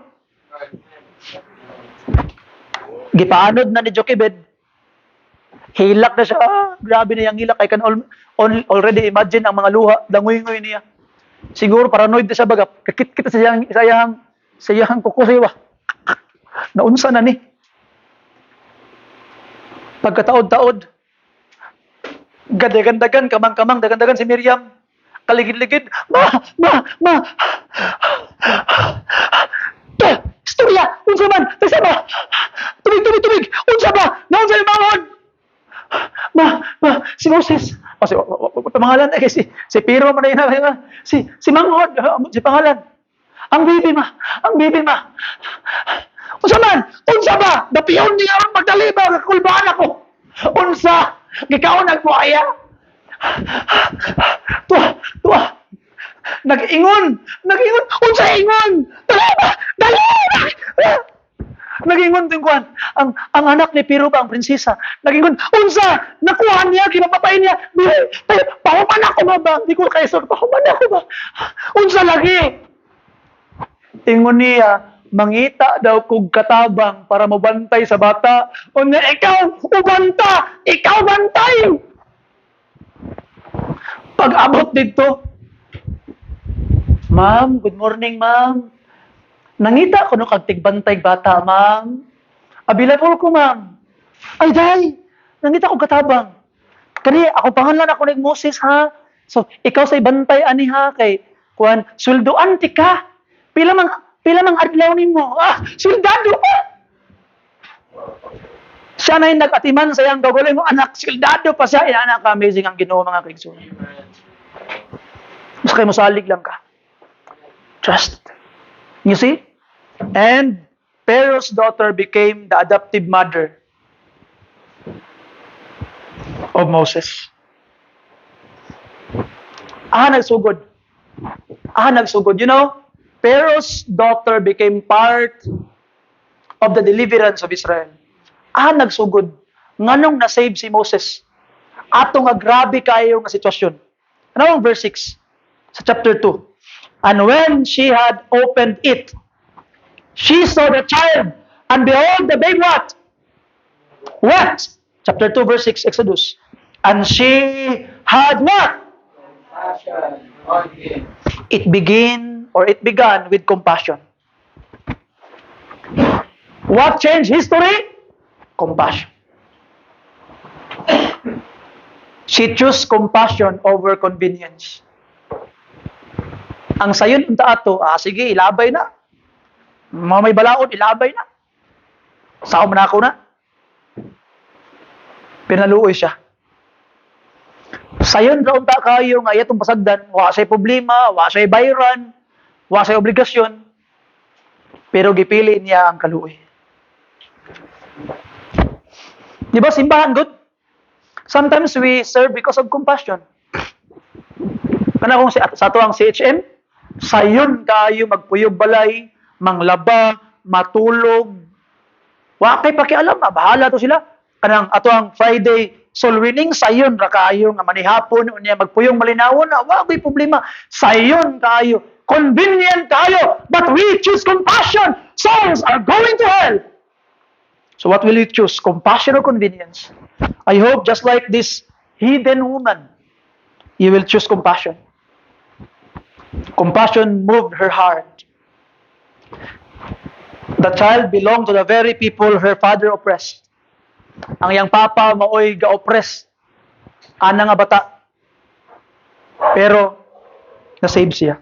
B: Gipaanod na ni Jochebed. Hilak na siya. Grabe na yung hilak. I can already imagine ang mga luha, dangoy-ngoy niya. Siguro paranoid na siya baga. Kakit-kita sa iyang kukusiwa. Naunsa na ni. Pagkataod-taod, gadagandagan, kamang-kamang, dagandagan si Miriam. Kaligid-ligid. Ma! Istorya! Unsa man! Tasa ba? Tubig! Unsa ba? Naunsa yung mangon? Ma! Si Moses. Pangalan eh, si Piro man na yun. Si Manghod. Si pangalan. Ang bibi ma. Unsa man? Unsa ba? Dapiyon niya ang magdaliba. Kakulbaan ako. Unsa? Gikaon nagbuhaya. Tuwa. Nag-ingon. Unsa ingon? Dali! Nag-ingon tingkuan. Ang anak ni Piro ba, ang prinsesa. Nag-ingon, unsa? Nakuha niya, kinapapay niya. Pahuman ako ba? Di ko kayo pahuman ako ba? Unsa lagi? Ingon niya, mangita daw kog katabang para mabantay sa bata. Unya, ikaw, ubanta! Ikaw bantay! Pag-abot dito, Ma'am, good morning, ma'am. Nangita ko no kag tigbantay bata, ma'am. Available ko, ma'am. Ay, day! Nangita ko katabang. Kani, ako pangalan ako ni Moses, ha? So, ikaw sa ibantay, ani ha? Kay, kuhan, sweldoan ti ka. Pila mang adlaw nimo. Swildado pa! Siya na yung nag-atiman sa iyang gaguloy mo, anak, sildado pa siya. Anak, amazing ang Ginoo mga kaigsunan. Mas kayo masalig lang ka. Trust. You see? And Pharaoh's daughter became the adoptive mother of Moses. Nagsugod. Nagsugod. You know, Pharaoh's daughter became part of the deliverance of Israel. Nagsugod. Nganong na-save si Moses? Ato nga grabe kayo nga sitwasyon. Ano ang verse 6? Sa chapter 2. And when she had opened it, she saw the child, and behold, the babe what? Wept. Chapter 2, verse 6, Exodus. And she had what?
A: Compassion on him.
B: It began with compassion. What changed history? Compassion. She chose compassion over convenience. Ang sayon unta ato, sige, ilabay na. May balaod, ilabay na. Sao man ako na. Pinaluoy siya. Sayon ra unta kayo nga iyatong pasagdan, wa say problema, wa say bayran, wa say obligasyon. Pero gipili niya ang kaluoy. Di ba simbahan good? Sometimes we serve because of compassion. Kana kung sa ato ang CHM, sayon kayo magpuyog balay, manglaba, matulog. Wa kay pakialam, bahala to sila. Kanang ato ang Friday soul winning, sayon ra kayo nga manihapon unya magpuyong malinawon, wa koy problema. Sayon kayo, convenient kayo, but we choose compassion. Souls are going to hell. So what will you choose? Compassion or convenience? I hope just like this hidden woman, you will choose compassion. Compassion moved her heart. The child belonged to the very people her father oppressed. Ang iyang papa maoy ga-oppress. Ana nga bata. Pero na-save siya.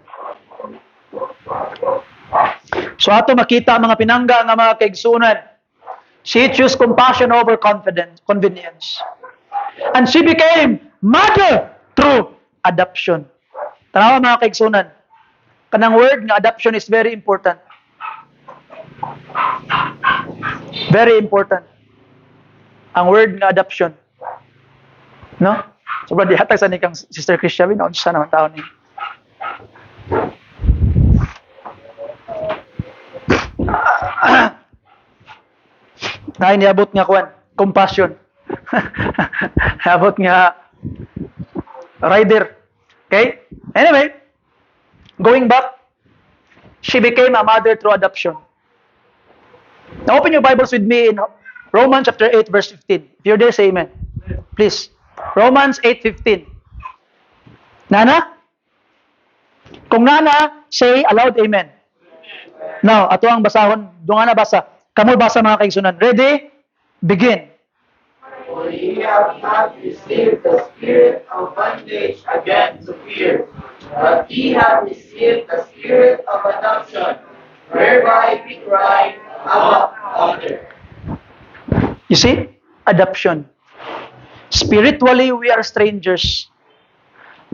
B: So ato makita mga pinangga nga mga kaigsunan. She chose compassion over convenience. And she became mother through adoption. Tanawa mga kaigsunan. Kanang word nga adoption is very important. Very important. Ang word nga adoption. No? Sobrang dihatag sa nikang Sister Krisha, naon siya naman tao ni. Dahil niabot nga kuwan, compassion. Niabot nga rider. Okay? Anyway, going back, she became a mother through adoption. Now open your Bibles with me in Romans chapter 8 verse 15. If you're there, say amen. Please. Romans 8:15. Nana? Kung nana, say aloud amen. Now, ato ang basahon. Doon nga na basa. Kamu basa mga kaigsunan. Ready? Begin.
C: For ye have not received the spirit of bondage again to fear, but ye have received the spirit of adoption, whereby we cry, Abba, Father.
B: You see? Adoption. Spiritually, we are strangers.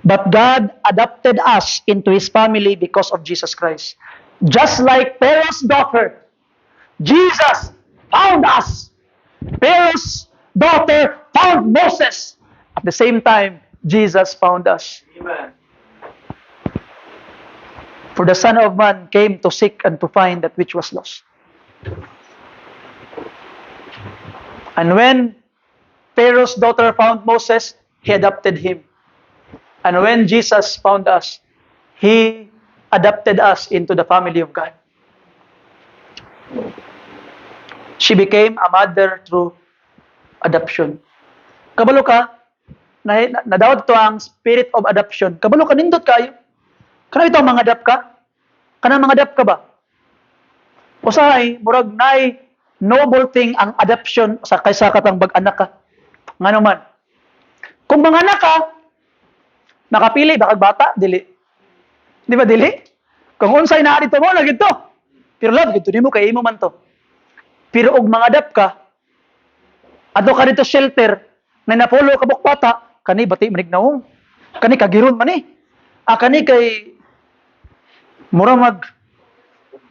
B: But God adopted us into His family because of Jesus Christ. Just like Pharaoh's daughter, Jesus found us. Pharaoh's daughter found Moses. At the same time, Jesus found us.
A: Amen.
B: For the Son of Man came to seek and to find that which was lost. And when Pharaoh's daughter found Moses, he adopted him. And when Jesus found us, he adopted us into the family of God. She became a mother through adoption. Kabalo ka, nadawat ito ang spirit of adoption. Kabalo ka, nindot kayo. Kana ito mga adapt ka? Kana mga adapt ka ba? Usahay, murag nay noble thing ang adoption sa kaysa katang bag-anak ka. Nga naman. Kung mga anak ka, nakapili, bakag bata, dili. Di ba, dili? Kung unsay na dito mo, lagi to. Pero love, dito di mo, kaya mo man to. Pero og mga adapt ka, Ato ka dito shelter, na napolo ka bukpata, kani bati manig naong. Kani kagiron man eh. Kani kay mura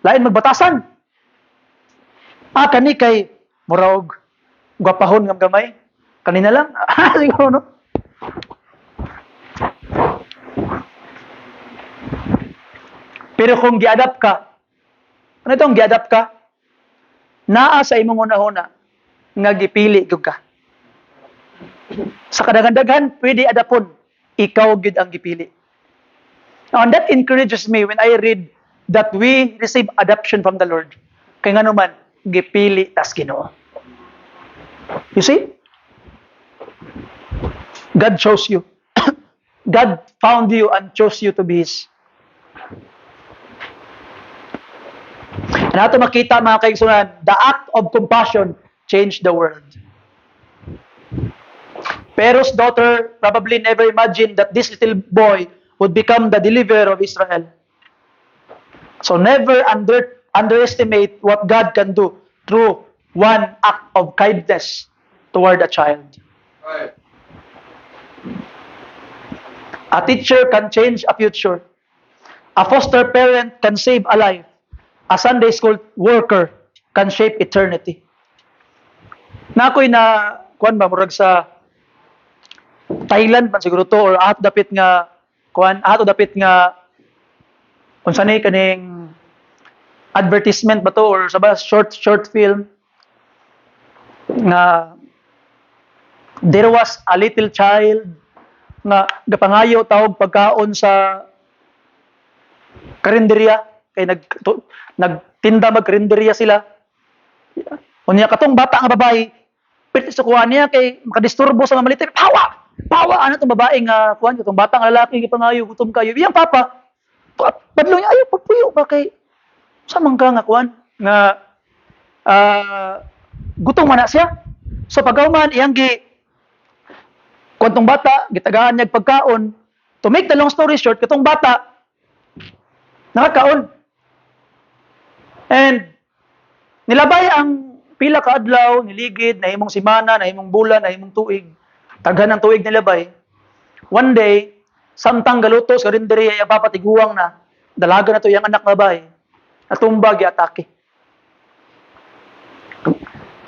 B: lain magbatasan. Kani kay mura og gwapahon ngam gamay. Kanina lang. Siguro no. Pero kung gi-adapt ka, ano itong gi-adapt ka? Naa sa imong una-una nga gipili gyud ka. Sa kadaghan-daghan pwede adapon, ikaw gyud ang gipili. Now, and that encourages me when I read that we receive adoption from the Lord. Kay ngano man gipili tas Ginoo. You see? God chose you. God found you and chose you to be His. And ato makita mga kaigsunan, the act of compassion changed the world. Pharaoh's daughter probably never imagined that this little boy would become the deliverer of Israel. So never underestimate what God can do through one act of kindness toward a child.
A: Right.
B: A teacher can change a future. A foster parent can save a life. A Sunday school worker can shape eternity. Nakoy na kuan ba murag sa Thailand man siguro to or ato dapit nga unsa ni kaning advertisement ba to or sa ba short film nga there was a little child nga gapangayo tawag pagkaon sa karinderya kay nagtinda magkarinderya sila. Unya katong bata nga babae pwede sa kuha niya kay makadisturbo sa mga maliit. Pawa ano tong babae nga kuan katong bata nga lalaki gipangayo gutom kayo. Iyang papa padlo niya ayo pagpuyo ba kay sa man ka nga kuan nga gutom man na siya. So pagkauman iyang kuan tong bata gitagaan niya pagkaon. To make the long story short, katong bata nakakaon. And nilabay ang pila ka adlaw, niligid, nahimong simana, nahimong bulan, nahimong tuig. Taghan ng tuig nilabay. One day, samtang galutos ka rin diri ay papatiguang na, dalaga na to yung anak babae, natumbag atake.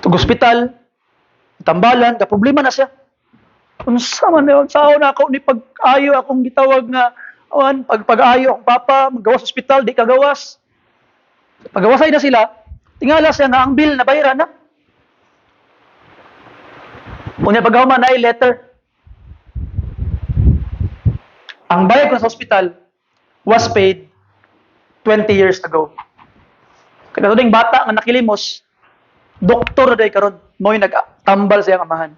B: Tug hospital, tambalan, ka problema na siya. Unsa man yon sao na ako ni pag-ayo akong gitawag nga awan pag-ayo akong papa magawas hospital di kagawas. Pagawasay na sila, tingala siya nga ang bill na bayaran na. Unya paghuman na letter. Ang bayad ko sa hospital was paid 20 years ago. Kaya tuning bata nga nakilimos, doktor na day karon, mo'y nagtambal siyang amahan.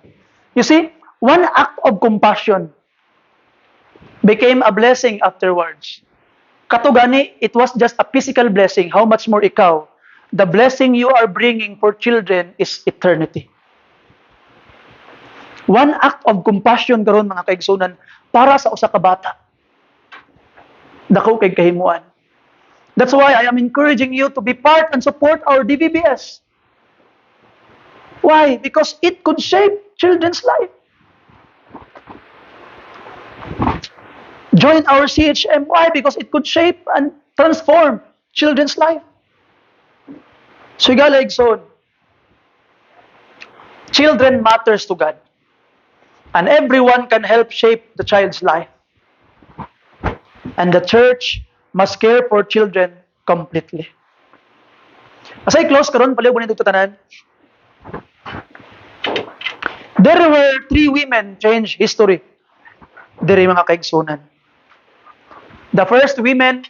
B: You see, one act of compassion became a blessing afterwards. Katugani, it was just a physical blessing. How much more ikaw? The blessing you are bringing for children is eternity. One act of compassion karon mga kaigsunan para sa usa ka bata. Dako kay kahimuan. That's why I am encouraging you to be part and support our DVBS. Why? Because it could shape children's life. Join our CHM. Why? Because it could shape and transform children's life. So, son, children matters to God. And everyone can help shape the child's life. And the church must care for children completely. As I close karon paliw nito tanan. There were 3 women change history. Diri mga kaigsunan. The first women,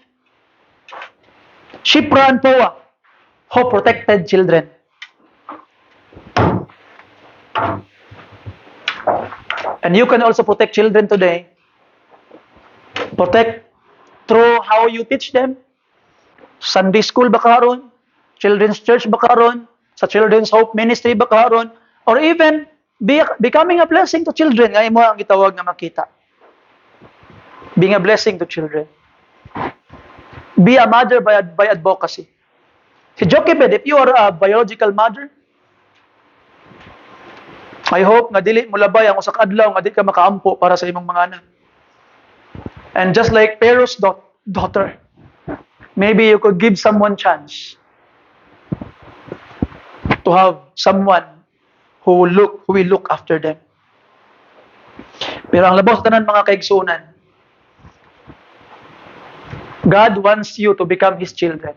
B: Shipra and Poa, who protected children. And you can also protect children today. Protect through how you teach them. Sunday school ba karon? Children's church ba karon? Sa Children's Hope Ministry ba karon? Or even becoming a blessing to children. Nga imo ang gitawag nga makita. Being a blessing to children. Be a mother by advocacy. Si Jochebed, if you are a biological mother, I hope nga dili mo labay ang usa ka adlaw nga di ka makaampo para sa imong mga anak. And just like Pharaoh's daughter, maybe you could give someone chance to have someone who will look after them. Pero ang labaw sa tanan mga kaigsunan, God wants you to become His children.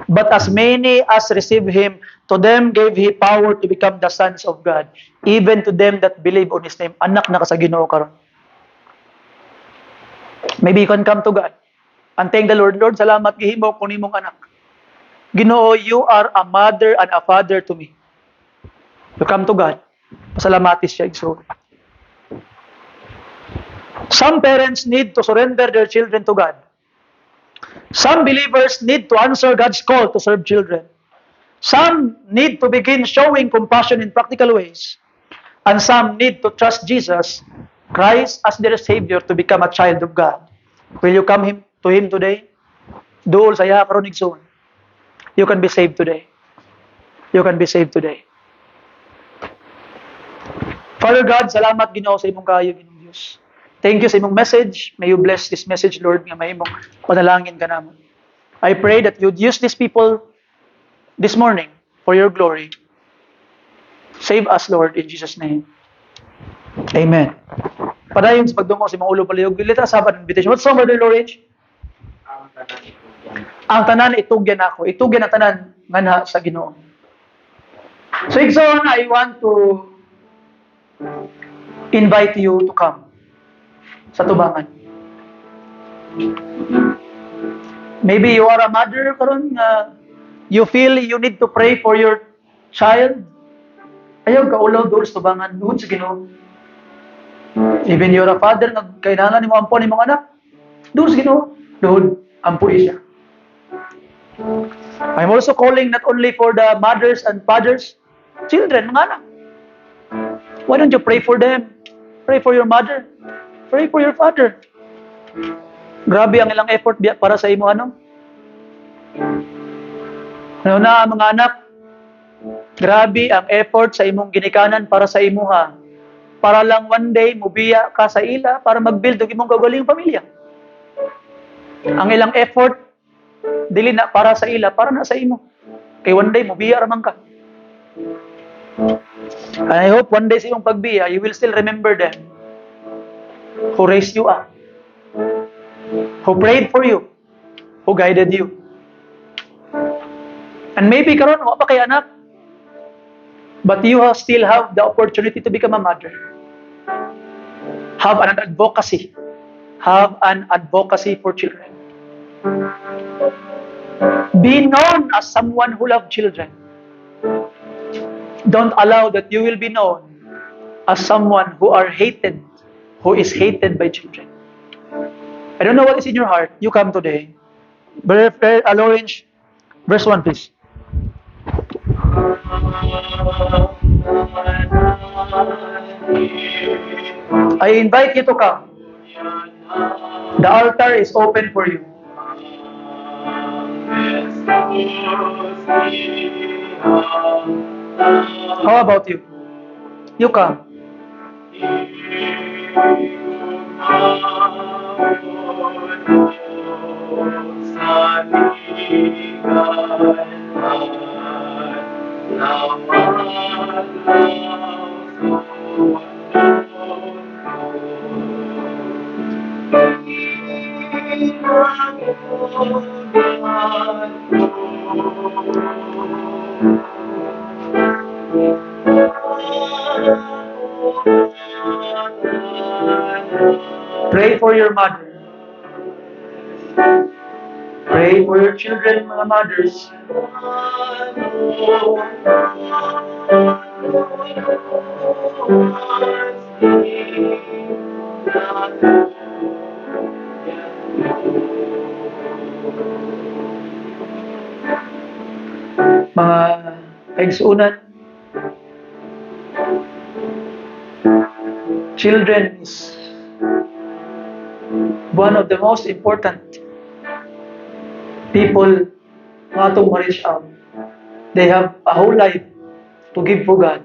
B: But as many as receive Him, to them gave He power to become the sons of God, even to them that believe on His name. Anak na ka sa Ginoo karon. Maybe you can come to God and thank the Lord, Lord, salamat gihimo ko nimong anak. Ginoo, you are a mother and a father to me. You come to God. Pasalamatis siya, igsoon. Some parents need to surrender their children to God. Some believers need to answer God's call to serve children. Some need to begin showing compassion in practical ways. And some need to trust Jesus Christ as their Savior to become a child of God. Will you come to Him today? Duol saya karon igsoon. You can be saved today. You can be saved today. Father God, salamat Ginoo sa imong kaayo Ginoong Dios. Thank you sa imong message. May you bless this message, Lord, nga may imong panalangin ka namon. I pray that you'd use these people this morning for your glory. Save us, Lord, in Jesus' name. Amen. Padayon sa pagdungo sa mga ulo palihog, let us have an invitation. What's song, Brother Lawrence? Ang tanan itugyan ako. Itugyan ang tanan nga sa Ginoo. So, igsoon, I want to invite you to come sa tubangan. Maybe you are a mother karon nga you feel you need to pray for your child. Ayaw ka ulaw doon sa tubangan, doon sa Ginoo. Even you're a father nga kailangan nimo ampon imong anak, doon sa Ginoo, doon ampuy siya. I'm also calling not only for the mothers and fathers, children, mga anak. Why don't you pray for them? Pray for your mother. Pray for your father. Grabe ang ilang effort para sa imo ano? Ano na mga anak? Grabe ang effort sa imong ginikanan para sa imuha. Para lang one day mubiya ka sa ila para mag-build og imong kagaling pamilya. Ang ilang effort dili na para sa ila, para na sa imo. Kay one day mubiya ra man ka. And I hope one day sa iyong pagbiya, you will still remember them who raised you up, who prayed for you, who guided you. And maybe karon wa pa kay anak, but you still have the opportunity to become a mother. Have an advocacy. Have an advocacy for children. Be known as someone who loves children. Don't allow that you will be known as someone who is hated by children. I don't know what is in your heart. You come today. Brother Lawrence, verse 1 please. I invite you to come. The altar is open for you. How about you? You come. Pray for your mother. Pray for your children, mga mothers. Mga kaigsuunan, children is one of the most important people nga to reach out. They have a whole life to give for God.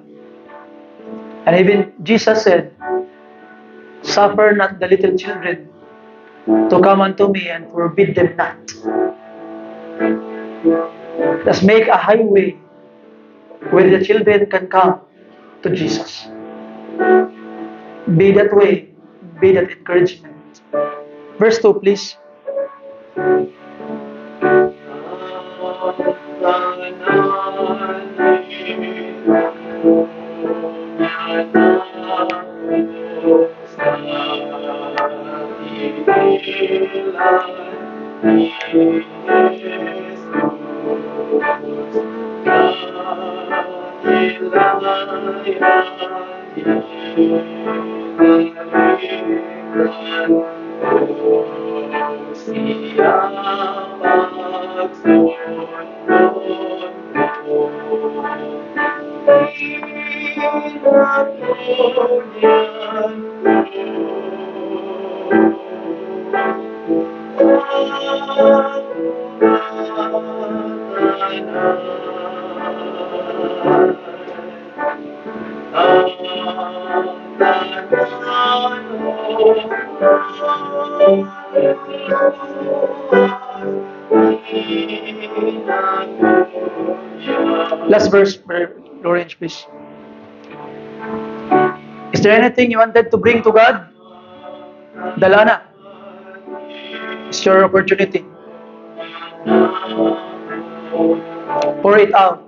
B: And even Jesus said, "Suffer not the little children to come unto me, and forbid them not." Let's make a highway where the children can come to Jesus. Be that way, be that encouragement. Verse 2, please. Last verse, Brother Lawrence, please. Is there anything you wanted to bring to God? Dala na. It's your opportunity. Pour it out.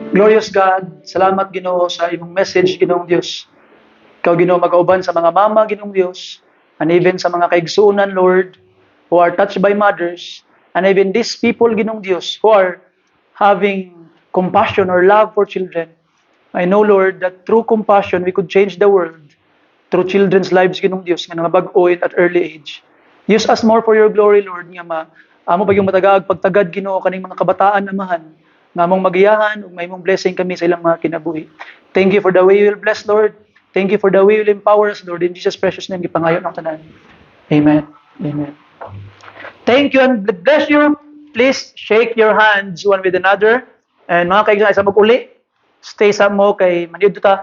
B: Glorious God, salamat Ginoo sa imong message, Ginoong Dios. Ikaw Ginoo mag-auban sa mga mama, Ginoong Dios, and even sa mga kaigsuonan, Lord, who are touched by mothers, and even these people, Ginoong Dios, who are having compassion or love for children. I know, Lord, that through compassion, we could change the world through children's lives, Ginoong Dios, nga nabag-oin at early age. Use us more for your glory, Lord, nga amo pa yung matagaag pagtagad, Ginoo, kaning mga kabataan amahan, nga mong magiyahan, ug may mong blessing kami sa ilang mga kinabuhi. Thank you for the way you will bless, Lord. Thank you for the way you will empower us, Lord. In Jesus' precious name, gipangayon ng tanan. Amen. Amen. Thank you and bless you. Please shake your hands one with another. And mga kaibigan, isa mag-uli. Stay sa mo kay maniyod ta.